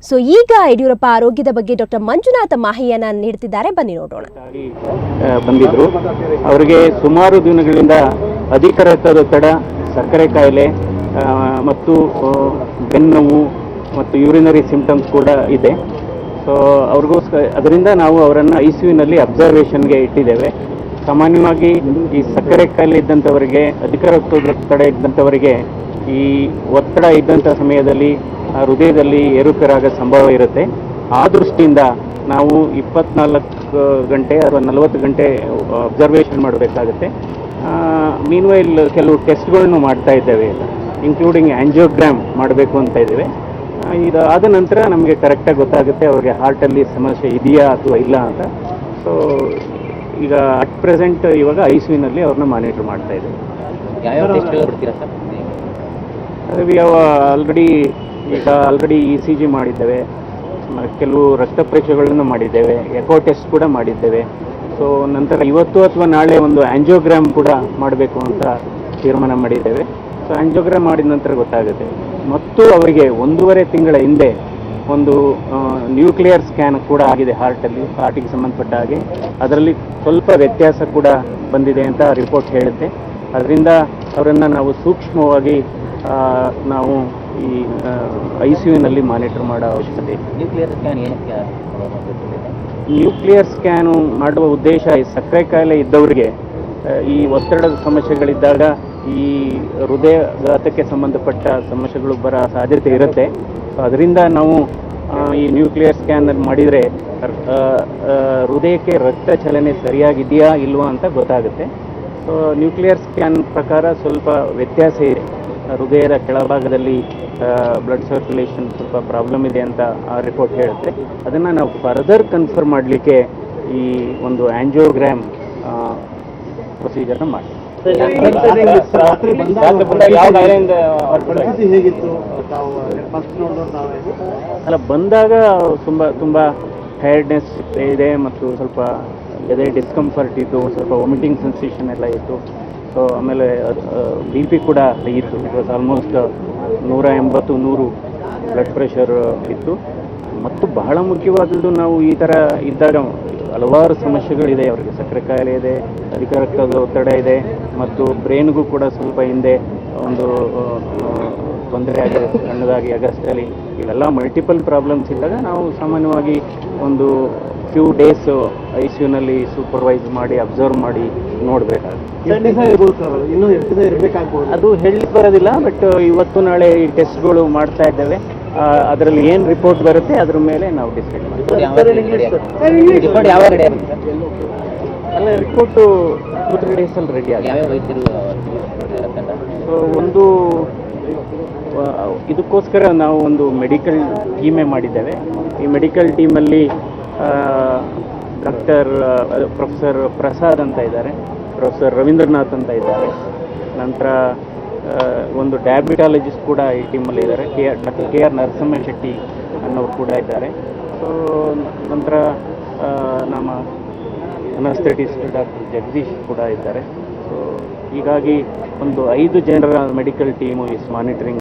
So ಈಗ ಯಡಿಯೂರಪ್ಪ ಆರೋಗ್ಯದ ಬಗ್ಗೆ ಡಾಕ್ಟರ್ ಮಂಜುನಾಥ ಮಾಹಿತಿಯನ್ನ ನೀಡುತ್ತಿದ್ದಾರೆ, ಬನ್ನಿ ನೋಡೋಣ. ಬಂದಿದ್ರು ಅವರಿಗೆ ಸುಮಾರು ದಿನಗಳಿಂದ ಅಧಿಕ ರಕ್ತದೊತ್ತಡ, ಸಕ್ಕರೆ ಕಾಯಿಲೆ ಮತ್ತು ಬೆನ್ನೋವು ಮತ್ತು ಯೂರಿನರಿ ಸಿಂಪ್ಟಮ್ಸ್ ಕೂಡ ಇದೆ. ಸೊ ಅವ್ರಿಗೋಸ್ಕರ ಅದರಿಂದ ನಾವು ಅವರನ್ನು ICUನಲ್ಲಿ ಅಬ್ಸರ್ವೇಷನ್ಗೆ ಇಟ್ಟಿದ್ದೇವೆ. ಸಾಮಾನ್ಯವಾಗಿ ಈ ಸಕ್ಕರೆ ಕಾಯಿಲೆ ಇದ್ದಂಥವರಿಗೆ, ಅಧಿಕ ರಕ್ತದೊತ್ತಡ ಇದ್ದಂಥವರಿಗೆ ಈ ಒತ್ತಡ ಇದ್ದಂಥ ಸಮಯದಲ್ಲಿ ಹೃದಯದಲ್ಲಿ ಏರುಪೇರಾಗೋ ಸಂಭವ ಇರುತ್ತೆ. ಆ ದೃಷ್ಟಿಯಿಂದ ನಾವು 24 ಗಂಟೆ ಅಥವಾ 40 ಗಂಟೆ ಅಬ್ಸರ್ವೇಷನ್ ಮಾಡಬೇಕಾಗುತ್ತೆ. ಮೀನ್ವೈಲ್ ಕೆಲವು ಟೆಸ್ಟ್ಗಳನ್ನು ಮಾಡ್ತಾ ಇದ್ದೇವೆ, ಇನ್ಕ್ಲೂಡಿಂಗ್ ಆಂಜಿಯೋಗ್ರಾಮ್ ಮಾಡಬೇಕು ಅಂತ ಇದ್ದೇವೆ. ಇದಾದ ನಂತರ ನಮಗೆ ಕರೆಕ್ಟಾಗಿ ಗೊತ್ತಾಗುತ್ತೆ ಅವ್ರಿಗೆ ಹಾರ್ಟಲ್ಲಿ ಸಮಸ್ಯೆ ಇದೆಯಾ ಅಥವಾ ಇಲ್ಲ ಅಂತ. ಸೊ ಈಗ ಅಟ್ ಪ್ರೆಸೆಂಟ್ ಇವಾಗ ICUನಲ್ಲಿ ಅವ್ರನ್ನ ಮಾನಿಟರ್ ಮಾಡ್ತಾ ಇದ್ದೇವೆ. ಆಲ್ರೆಡಿ ECG ಮಾಡಿದ್ದೇವೆ, ಕೆಲವು ರಕ್ತ ಪರೀಕ್ಷೆಗಳನ್ನು ಮಾಡಿದ್ದೇವೆ, ಎಕೋ ಟೆಸ್ಟ್ ಕೂಡ ಮಾಡಿದ್ದೇವೆ. ಸೊ ನಂತರ ಇವತ್ತು ಅಥವಾ ನಾಳೆ ಒಂದು ಆಂಜಿಯೋಗ್ರಾಮ್ ಕೂಡ ಮಾಡಬೇಕು ಅಂತ ತೀರ್ಮಾನ ಮಾಡಿದ್ದೇವೆ. ಸೊ ಆಂಜಿಯೋಗ್ರಾಮ್ ಮಾಡಿದ ನಂತರ ಗೊತ್ತಾಗುತ್ತೆ. ಮತ್ತು ಅವರಿಗೆ 1.5 ತಿಂಗಳ ಹಿಂದೆ ಒಂದು ನ್ಯೂಕ್ಲಿಯರ್ ಸ್ಕ್ಯಾನ್ ಕೂಡ ಆಗಿದೆ ಹಾರ್ಟಿಗೆ ಸಂಬಂಧಪಟ್ಟ ಹಾಗೆ. ಅದರಲ್ಲಿ ಸ್ವಲ್ಪ ವ್ಯತ್ಯಾಸ ಕೂಡ ಬಂದಿದೆ ಅಂತ ರಿಪೋರ್ಟ್ ಹೇಳುತ್ತೆ. ಅದರಿಂದ ಅವರನ್ನು ನಾವು ಸೂಕ್ಷ್ಮವಾಗಿ ನಾವು ಈ ICUನಲ್ಲಿ ಮಾನಿಟರ್ ಮಾಡೋ ಅವಶ್ಯಕತೆ ಇದೆ. ನ್ಯೂಕ್ಲಿಯರ್ ಸ್ಕ್ಯಾನು ಮಾಡುವ ಉದ್ದೇಶ ಈ ಸಕ್ಕರೆ ಕಾಯಿಲೆ ಇದ್ದವರಿಗೆ ಈ ಒತ್ತಡದ ಸಮಸ್ಯೆಗಳಿದ್ದಾಗ ಈ ಹೃದಯಘಾತಕ್ಕೆ ಸಂಬಂಧಪಟ್ಟ ಸಮಸ್ಯೆಗಳು ಬರೋ ಸಾಧ್ಯತೆ ಇರುತ್ತೆ. ಅದರಿಂದ ನಾವು ಈ ನ್ಯೂಕ್ಲಿಯರ್ ಸ್ಕ್ಯಾನ್ ಮಾಡಿದರೆ ಹೃದಯಕ್ಕೆ ರಕ್ತ ಚಲನೆ ಸರಿಯಾಗಿದೆಯಾ ಇಲ್ವಾ ಅಂತ ಗೊತ್ತಾಗುತ್ತೆ. ಸೊ ನ್ಯೂಕ್ಲಿಯರ್ ಸ್ಕ್ಯಾನ್ ಪ್ರಕಾರ ಸ್ವಲ್ಪ ವ್ಯತ್ಯಾಸ ಇದೆ. ಹೃದಯದ ಕೆಳಭಾಗದಲ್ಲಿ ಬ್ಲಡ್ ಸರ್ಕ್ಯುಲೇಷನ್ ಸ್ವಲ್ಪ ಪ್ರಾಬ್ಲಮ್ ಇದೆ ಅಂತ ಆ ರಿಪೋರ್ಟ್ ಹೇಳುತ್ತೆ. ಅದನ್ನು ನಾವು ಫರ್ದರ್ ಕನ್ಫರ್ಮ್ ಮಾಡಲಿಕ್ಕೆ ಈ ಒಂದು ಆಂಜಿಯೋಗ್ರಾಮ್ ಪ್ರೊಸೀಜರ್ನ ಮಾಡಿ. ಅಲ್ಲ, ಬಂದಾಗ ತುಂಬ ಟಯರ್ಡ್ನೆಸ್ ಇದೆ ಮತ್ತು ಸ್ವಲ್ಪ ಎದೆ ಡಿಸ್ಕಂಫರ್ಟ್ ಇತ್ತು, ಸ್ವಲ್ಪ ವಾಮಿಟಿಂಗ್ ಸೆನ್ಸೇಷನ್ ಎಲ್ಲ ಇತ್ತು. ಸೊ ಆಮೇಲೆ BP ಕೂಡ ಇತ್ತು. It was almost 180-100 blood pressure ಇತ್ತು. ಮತ್ತು ಬಹಳ ಮುಖ್ಯವಾದದ್ದು, ನಾವು ಈ ಥರ ಇದ್ದಾಗ ಹಲವಾರು ಸಮಸ್ಯೆಗಳಿದೆ. ಅವರಿಗೆ ಸಕ್ಕರೆ ಕಾಯಿಲೆ ಇದೆ, ಅಧಿಕ ರಕ್ತದ ಒತ್ತಡ ಇದೆ, ಮತ್ತು ಬ್ರೈನ್ಗೂ ಕೂಡ ಸ್ವಲ್ಪ ಹಿಂದೆ ಒಂದು ತೊಂದರೆ ಆಗಿದೆ, ಸಣ್ಣದಾಗಿ ಅಗಸ್ಟಲ್ಲಿ. ಇವೆಲ್ಲ ಮಲ್ಟಿಪಲ್ ಪ್ರಾಬ್ಲಮ್ಸ್ ಇದ್ದಾಗ ನಾವು ಸಾಮಾನ್ಯವಾಗಿ ಒಂದು ಫ್ಯೂ ಡೇಸ್ ICUನಲ್ಲಿ ಸೂಪರ್ವೈಸ್ ಮಾಡಿ ಅಬ್ಸರ್ವ್ ಮಾಡಿ ನೋಡಬೇಕಾಗುತ್ತೆ. ಅದು ಹೇಳಲಿಕ್ಕೆ ಬರೋದಿಲ್ಲ, ಬಟ್ ಇವತ್ತು ನಾಳೆ ಈ ಟೆಸ್ಟ್ಗಳು ಮಾಡ್ತಾ ಇದ್ದೇವೆ. ಅದರಲ್ಲಿ ಏನು ರಿಪೋರ್ಟ್ ಬರುತ್ತೆ ಅದ್ರ ಮೇಲೆ ನಾವು ಡಿಸೈಡ್ ಮಾಡ್ತೀವಿ. ಅಲ್ಲ, ರಿಪೋರ್ಟು 2-3 ಡೇಸಲ್ಲಿ ರೆಡಿ ಆಗಿದೆ. ಸೊ ಒಂದು ಇದಕ್ಕೋಸ್ಕರ ನಾವು ಒಂದು ಮೆಡಿಕಲ್ ಟೀಮೇ ಮಾಡಿದ್ದೇವೆ. ಈ ಮೆಡಿಕಲ್ ಟೀಮಲ್ಲಿ ಪ್ರೊಫೆಸರ್ ಪ್ರಸಾದ್ ಅಂತ ಇದ್ದಾರೆ, ಪ್ರೊಫೆಸರ್ ರವೀಂದ್ರನಾಥ್ ಅಂತ ಇದ್ದಾರೆ, ನಂತರ ಒಂದು ಡಯಾಬಿಟಾಲಜಿಸ್ಟ್ ಕೂಡ ಈ ಟೀಮಲ್ಲಿ ಇದ್ದಾರೆ, ಡಾಕ್ಟರ್ KR ನರಸಿಂಹ ಶೆಟ್ಟಿ ಅನ್ನೋರು ಕೂಡ ಇದ್ದಾರೆ. ಸೊ ನಂತರ ನಮ್ಮ ಅನಸ್ಥೆಟಿಸ್ಟ್ ಡಾಕ್ಟರ್ ಜಗದೀಶ್ ಕೂಡ ಇದ್ದಾರೆ. ಸೊ ಹೀಗಾಗಿ ಒಂದು 5 ಜನರ ಮೆಡಿಕಲ್ ಟೀಮು ಇಸ್ ಮಾನಿಟರಿಂಗ್